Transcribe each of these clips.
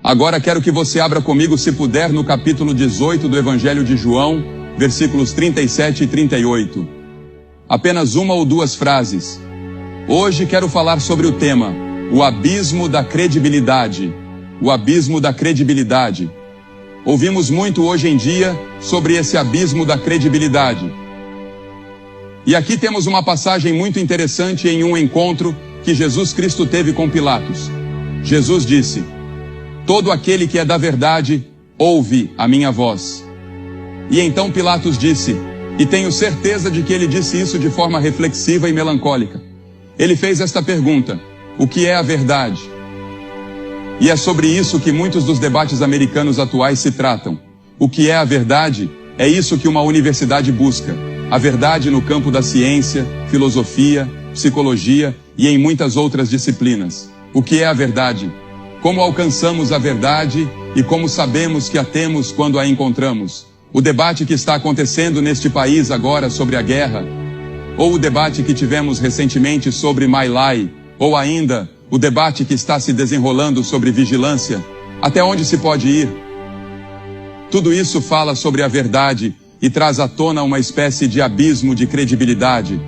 Agora quero que você abra comigo, se puder, no capítulo 18 do Evangelho de João, versículos 37 e 38. Apenas uma ou duas frases. Hoje quero falar sobre o tema, o abismo da credibilidade. O abismo da credibilidade. Ouvimos muito hoje em dia sobre esse abismo da credibilidade. E aqui temos uma passagem muito interessante em um encontro que Jesus Cristo teve com Pilatos. Jesus disse: todo aquele que é da verdade, ouve a minha voz. E então Pilatos disse, e tenho certeza de que ele disse isso de forma reflexiva e melancólica. Ele fez esta pergunta: o que é a verdade? E é sobre isso que muitos dos debates americanos atuais se tratam. O que é a verdade? É isso que uma universidade busca. A verdade no campo da ciência, filosofia, psicologia e em muitas outras disciplinas. O que é a verdade? Como alcançamos a verdade e como sabemos que a temos quando a encontramos? O debate que está acontecendo neste país agora sobre a guerra, ou o debate que tivemos recentemente sobre My Lai, ou ainda o debate que está se desenrolando sobre vigilância, até onde se pode ir? Tudo isso fala sobre a verdade e traz à tona uma espécie de abismo de credibilidade.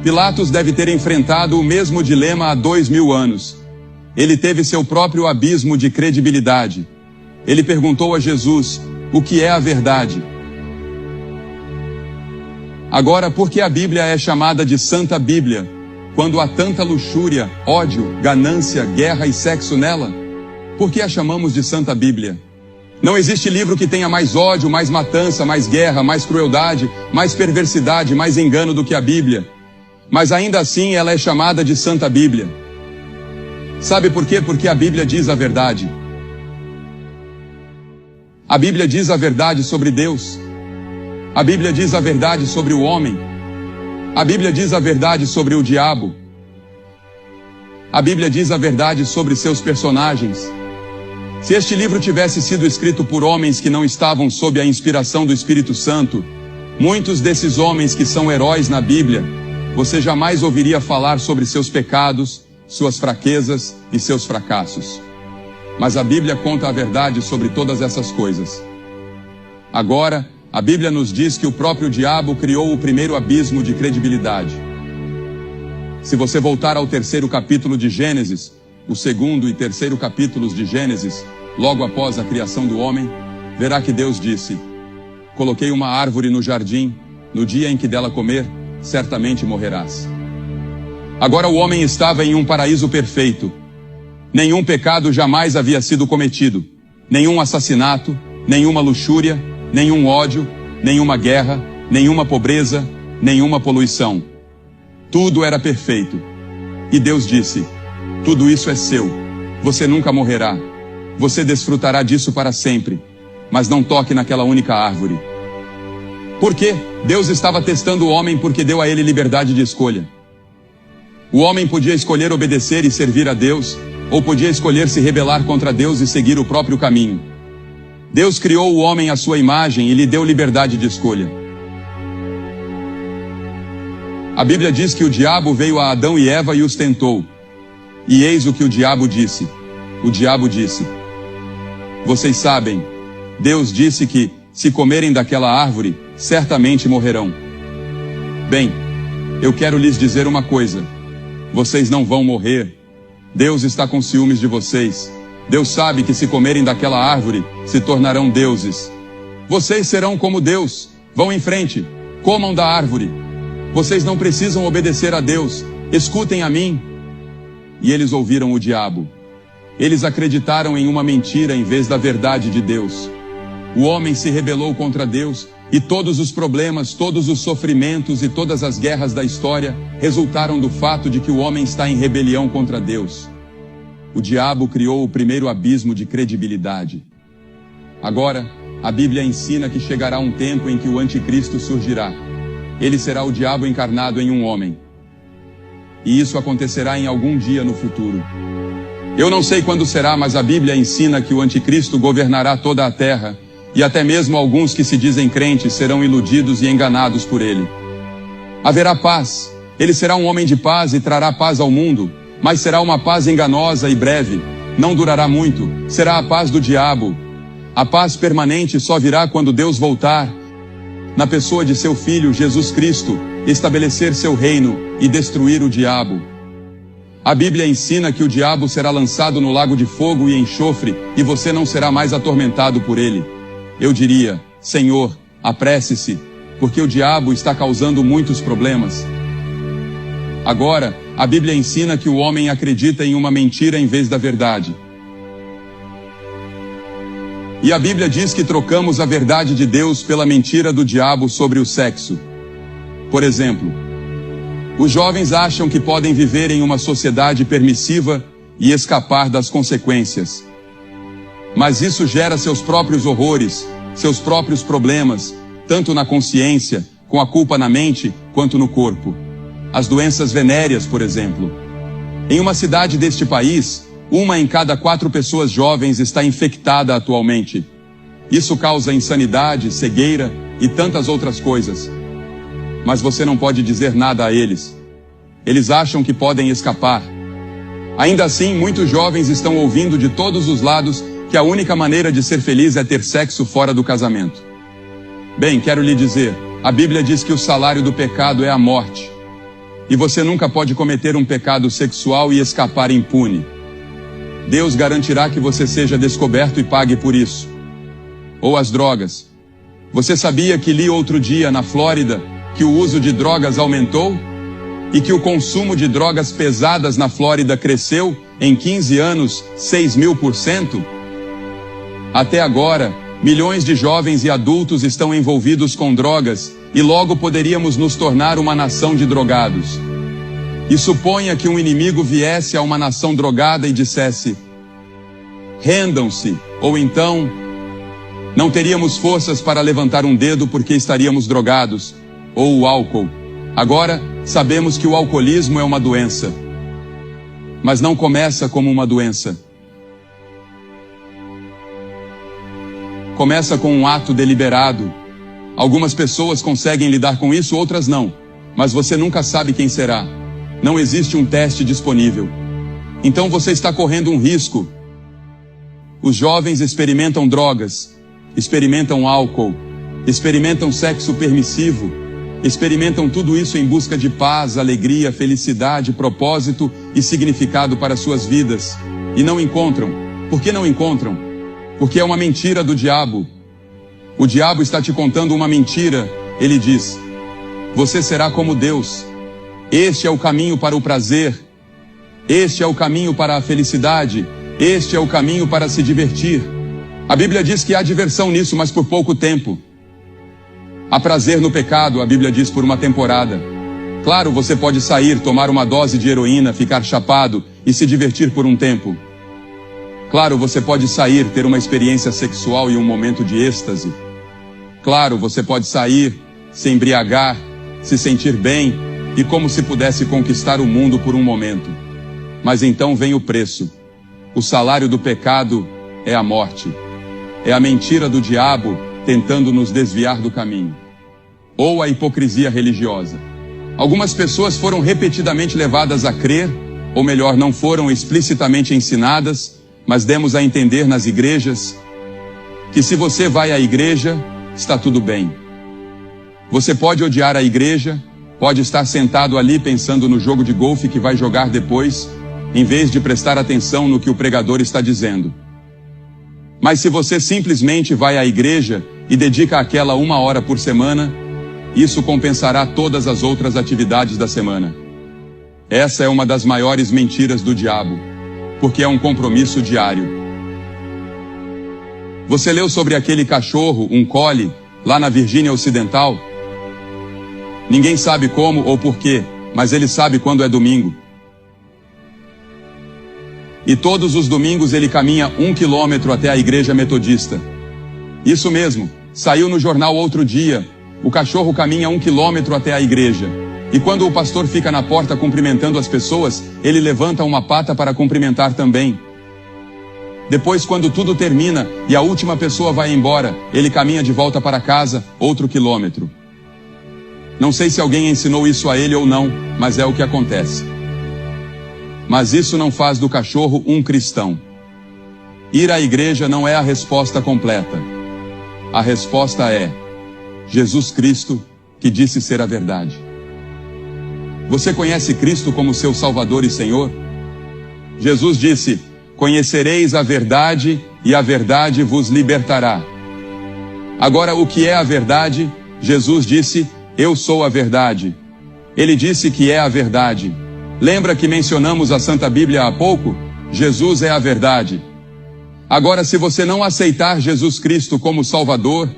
Pilatos deve ter enfrentado o mesmo dilema há 2000 anos. Ele teve seu próprio abismo de credibilidade. Ele perguntou a Jesus, o que é a verdade? Agora, por que a Bíblia é chamada de Santa Bíblia, quando há tanta luxúria, ódio, ganância, guerra e sexo nela? Por que a chamamos de Santa Bíblia? Não existe livro que tenha mais ódio, mais matança, mais guerra, mais crueldade, mais perversidade, mais engano do que a Bíblia. Mas ainda assim ela é chamada de Santa Bíblia. Sabe por quê? Porque a Bíblia diz a verdade. A Bíblia diz a verdade sobre Deus. A Bíblia diz a verdade sobre o homem. A Bíblia diz a verdade sobre o diabo. A Bíblia diz a verdade sobre seus personagens. Se este livro tivesse sido escrito por homens que não estavam sob a inspiração do Espírito Santo, muitos desses homens que são heróis na Bíblia, você jamais ouviria falar sobre seus pecados, suas fraquezas e seus fracassos. Mas a Bíblia conta a verdade sobre todas essas coisas. Agora, a Bíblia nos diz que o próprio diabo criou o primeiro abismo de credibilidade. Se você voltar ao 3º capítulo de Gênesis, o 2º e 3º capítulos de Gênesis, logo após a criação do homem, verá que Deus disse: coloquei uma árvore no jardim, no dia em que dela comer, certamente morrerás. Agora o homem estava em um paraíso perfeito. Nenhum pecado jamais havia sido cometido. Nenhum assassinato, nenhuma luxúria, nenhum ódio, nenhuma guerra, nenhuma pobreza, nenhuma poluição. Tudo era perfeito. E Deus disse: tudo isso é seu. Você nunca morrerá. Você desfrutará disso para sempre. Mas não toque naquela única árvore. Por quê? Deus estava testando o homem porque deu a ele liberdade de escolha. O homem podia escolher obedecer e servir a Deus, ou podia escolher se rebelar contra Deus e seguir o próprio caminho. Deus criou o homem à sua imagem e lhe deu liberdade de escolha. A Bíblia diz que o diabo veio a Adão e Eva e os tentou. E eis o que o diabo disse. O diabo disse: vocês sabem, Deus disse que, se comerem daquela árvore, certamente morrerão. Bem, eu quero lhes dizer uma coisa. Vocês não vão morrer. Deus está com ciúmes de vocês. Deus sabe que se comerem daquela árvore, se tornarão deuses. Vocês serão como Deus. Vão em frente. Comam da árvore. Vocês não precisam obedecer a Deus. Escutem a mim. E eles ouviram o diabo. Eles acreditaram em uma mentira em vez da verdade de Deus. O homem se rebelou contra Deus, e todos os problemas, todos os sofrimentos e todas as guerras da história resultaram do fato de que o homem está em rebelião contra Deus. O diabo criou o primeiro abismo de credibilidade. Agora, a Bíblia ensina que chegará um tempo em que o anticristo surgirá. Ele será o diabo encarnado em um homem. E isso acontecerá em algum dia no futuro. Eu não sei quando será, mas a Bíblia ensina que o anticristo governará toda a terra, e até mesmo alguns que se dizem crentes serão iludidos e enganados por ele. Haverá paz. Ele será um homem de paz e trará paz ao mundo, mas será uma paz enganosa e breve. não durará muito, será a paz do diabo. A paz permanente só virá quando Deus voltar, na pessoa de seu Filho Jesus Cristo, estabelecer seu reino e destruir o diabo. A Bíblia ensina que o diabo será lançado no lago de fogo e enxofre, e você não será mais atormentado por ele. Eu diria, Senhor, apresse-se, porque o diabo está causando muitos problemas. Agora, a Bíblia ensina que o homem acredita em uma mentira em vez da verdade. E a Bíblia diz que trocamos a verdade de Deus pela mentira do diabo sobre o sexo. Por exemplo, os jovens acham que podem viver em uma sociedade permissiva e escapar das consequências. Mas isso gera seus próprios horrores, seus próprios problemas, tanto na consciência, com a culpa na mente, quanto no corpo. As doenças venéreas, por exemplo. Em uma cidade deste país, 1 em cada 4 pessoas jovens está infectada atualmente. Isso causa insanidade, cegueira e tantas outras coisas. Mas você não pode dizer nada a eles. Eles acham que podem escapar. Ainda assim, muitos jovens estão ouvindo de todos os lados que a única maneira de ser feliz é ter sexo fora do casamento. Bem, quero lhe dizer, a Bíblia diz que o salário do pecado é a morte. E você nunca pode cometer um pecado sexual e escapar impune. Deus garantirá que você seja descoberto e pague por isso. Ou as drogas. Você sabia que li outro dia na Flórida que o uso de drogas aumentou? E que o consumo de drogas pesadas na Flórida cresceu, em 15 anos, 6.000%? Até agora, milhões de jovens e adultos estão envolvidos com drogas, e logo poderíamos nos tornar uma nação de drogados. E suponha que um inimigo viesse a uma nação drogada e dissesse, rendam-se, ou então, não teríamos forças para levantar um dedo porque estaríamos drogados, ou o álcool. Agora, sabemos que o alcoolismo é uma doença. Mas não começa como uma doença. Começa com um ato deliberado. Algumas pessoas conseguem lidar com isso, outras não. Mas você nunca sabe quem será. Não existe um teste disponível. Então você está correndo um risco. Os jovens experimentam drogas, experimentam álcool, experimentam sexo permissivo, experimentam tudo isso em busca de paz, alegria, felicidade, propósito e significado para suas vidas. E não encontram. Por que não encontram? Porque é uma mentira do diabo. O diabo está te contando uma mentira. Ele diz, você será como Deus. Este é o caminho para o prazer. Este é o caminho para a felicidade. Este é o caminho para se divertir. A Bíblia diz que há diversão nisso, mas por pouco tempo. Há prazer no pecado, a Bíblia diz, por uma temporada. Claro, você pode sair, tomar uma dose de heroína, ficar chapado e se divertir por um tempo. Claro, você pode sair, ter uma experiência sexual e um momento de êxtase. Claro, você pode sair, se embriagar, se sentir bem e como se pudesse conquistar o mundo por um momento. Mas então vem o preço. O salário do pecado é a morte. É a mentira do diabo tentando nos desviar do caminho. Ou a hipocrisia religiosa. Algumas pessoas foram repetidamente levadas a crer, ou melhor, não foram explicitamente ensinadas, mas demos a entender nas igrejas, que se você vai à igreja, está tudo bem. Você pode odiar a igreja, pode estar sentado ali pensando no jogo de golfe que vai jogar depois, em vez de prestar atenção no que o pregador está dizendo. Mas se você simplesmente vai à igreja e dedica aquela 1 hora por semana, isso compensará todas as outras atividades da semana. Essa é uma das maiores mentiras do diabo, porque é um compromisso diário. Você leu sobre aquele cachorro, um collie, lá na Virgínia Ocidental? Ninguém sabe como ou porquê, mas ele sabe quando é domingo. E todos os domingos ele caminha 1 quilômetro até a igreja metodista. Isso mesmo, saiu no jornal outro dia. O cachorro caminha 1 quilômetro até a igreja. E quando o pastor fica na porta cumprimentando as pessoas, ele levanta uma pata para cumprimentar também. Depois, quando tudo termina e a última pessoa vai embora, ele caminha de volta para casa, outro quilômetro. Não sei se alguém ensinou isso a ele ou não, mas é o que acontece. Mas isso não faz do cachorro um cristão. Ir à igreja não é a resposta completa. A resposta é Jesus Cristo, que disse ser a verdade. Você conhece Cristo como seu Salvador e Senhor? Jesus disse: conhecereis a verdade e a verdade vos libertará. Agora, o que é a verdade? Jesus disse: eu sou a verdade. Ele disse que é a verdade. Lembra que mencionamos a Santa Bíblia há pouco? Jesus é a verdade. Agora, se você não aceitar Jesus Cristo como Salvador,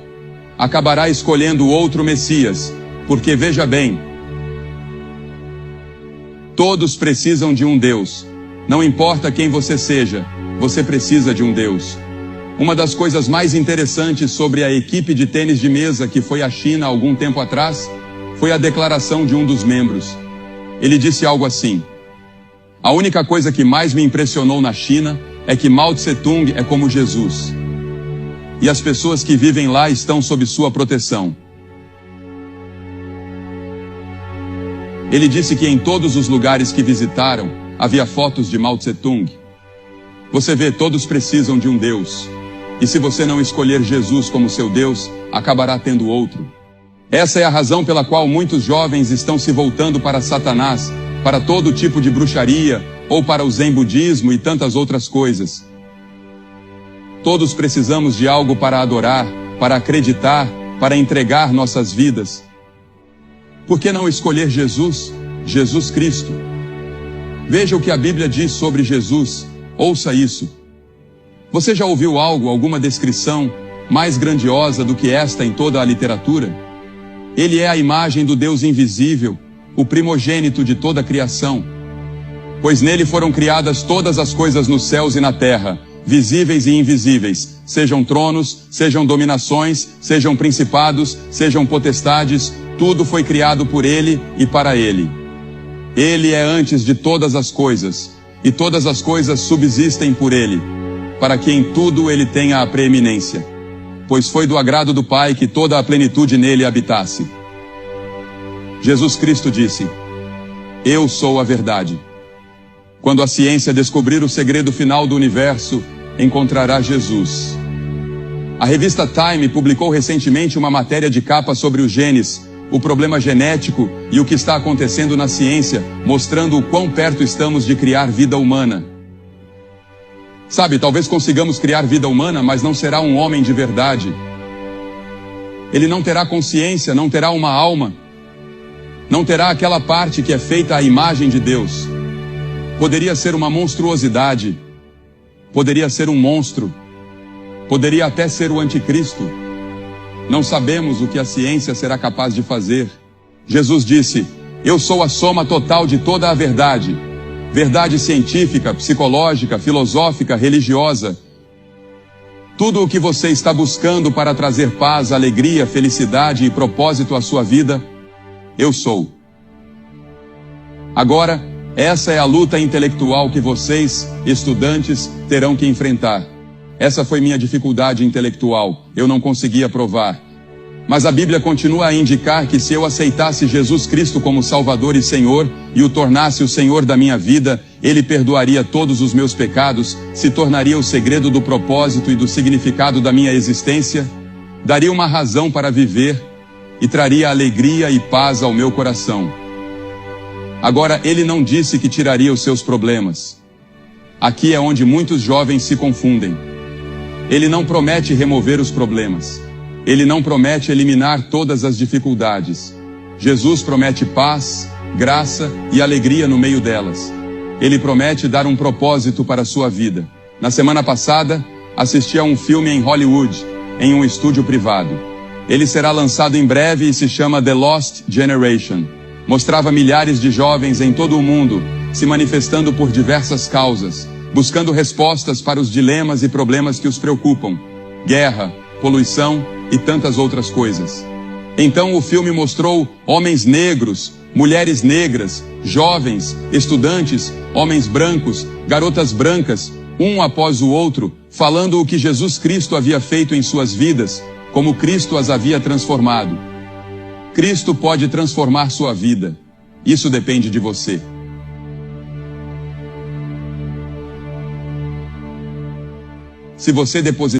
acabará escolhendo outro Messias, porque veja bem, todos precisam de um Deus. Não importa quem você seja, você precisa de um Deus. Uma das coisas mais interessantes sobre a equipe de tênis de mesa que foi à China há algum tempo atrás, foi a declaração de um dos membros. Ele disse algo assim: a única coisa que mais me impressionou na China é que Mao Tse-tung é como Jesus. E as pessoas que vivem lá estão sob sua proteção. Ele disse que em todos os lugares que visitaram, havia fotos de Mao Tse-tung. Você vê, todos precisam de um Deus. E se você não escolher Jesus como seu Deus, acabará tendo outro. Essa é a razão pela qual muitos jovens estão se voltando para Satanás, para todo tipo de bruxaria, ou para o Zen budismo e tantas outras coisas. Todos precisamos de algo para adorar, para acreditar, para entregar nossas vidas. Por que não escolher Jesus, Jesus Cristo? Veja o que a Bíblia diz sobre Jesus. Ouça isso. Você já ouviu alguma descrição mais grandiosa do que esta em toda a literatura? Ele é a imagem do Deus invisível, o primogênito de toda a criação. Pois nele foram criadas todas as coisas nos céus e na terra, visíveis e invisíveis, sejam tronos, sejam dominações, sejam principados, sejam potestades, tudo foi criado por ele e para ele. Ele é antes de todas as coisas, e todas as coisas subsistem por ele, para que em tudo ele tenha a preeminência. Pois foi do agrado do Pai que toda a plenitude nele habitasse. Jesus Cristo disse: eu sou a verdade. Quando a ciência descobrir o segredo final do universo, encontrará Jesus. A revista Time publicou recentemente uma matéria de capa sobre os genes, o problema genético e o que está acontecendo na ciência, mostrando o quão perto estamos de criar vida humana. Sabe, talvez consigamos criar vida humana, mas não será um homem de verdade. Ele não terá consciência, não terá uma alma, não terá aquela parte que é feita à imagem de Deus. Poderia ser uma monstruosidade, poderia ser um monstro, poderia até ser o anticristo. Não sabemos o que a ciência será capaz de fazer. Jesus disse: eu sou a soma total de toda a verdade. Verdade científica, psicológica, filosófica, religiosa. Tudo o que você está buscando para trazer paz, alegria, felicidade e propósito à sua vida, eu sou. Agora, essa é a luta intelectual que vocês, estudantes, terão que enfrentar. Essa foi minha dificuldade intelectual, eu não conseguia provar. Mas a Bíblia continua a indicar que se eu aceitasse Jesus Cristo como Salvador e Senhor, e o tornasse o Senhor da minha vida, Ele perdoaria todos os meus pecados, se tornaria o segredo do propósito e do significado da minha existência, daria uma razão para viver, e traria alegria e paz ao meu coração. Agora, Ele não disse que tiraria os seus problemas. Aqui é onde muitos jovens se confundem. Ele não promete remover os problemas. Ele não promete eliminar todas as dificuldades. Jesus promete paz, graça e alegria no meio delas. Ele promete dar um propósito para a sua vida. Na semana passada, assisti a um filme em Hollywood, em um estúdio privado. Ele será lançado em breve e se chama The Lost Generation. Mostrava milhares de jovens em todo o mundo se manifestando por diversas causas, buscando respostas para os dilemas e problemas que os preocupam: guerra, poluição e tantas outras coisas. Então o filme mostrou homens negros, mulheres negras, jovens, estudantes, homens brancos, garotas brancas, um após o outro, falando o que Jesus Cristo havia feito em suas vidas, como Cristo as havia transformado. Cristo pode transformar sua vida. Isso depende de você. se você depositar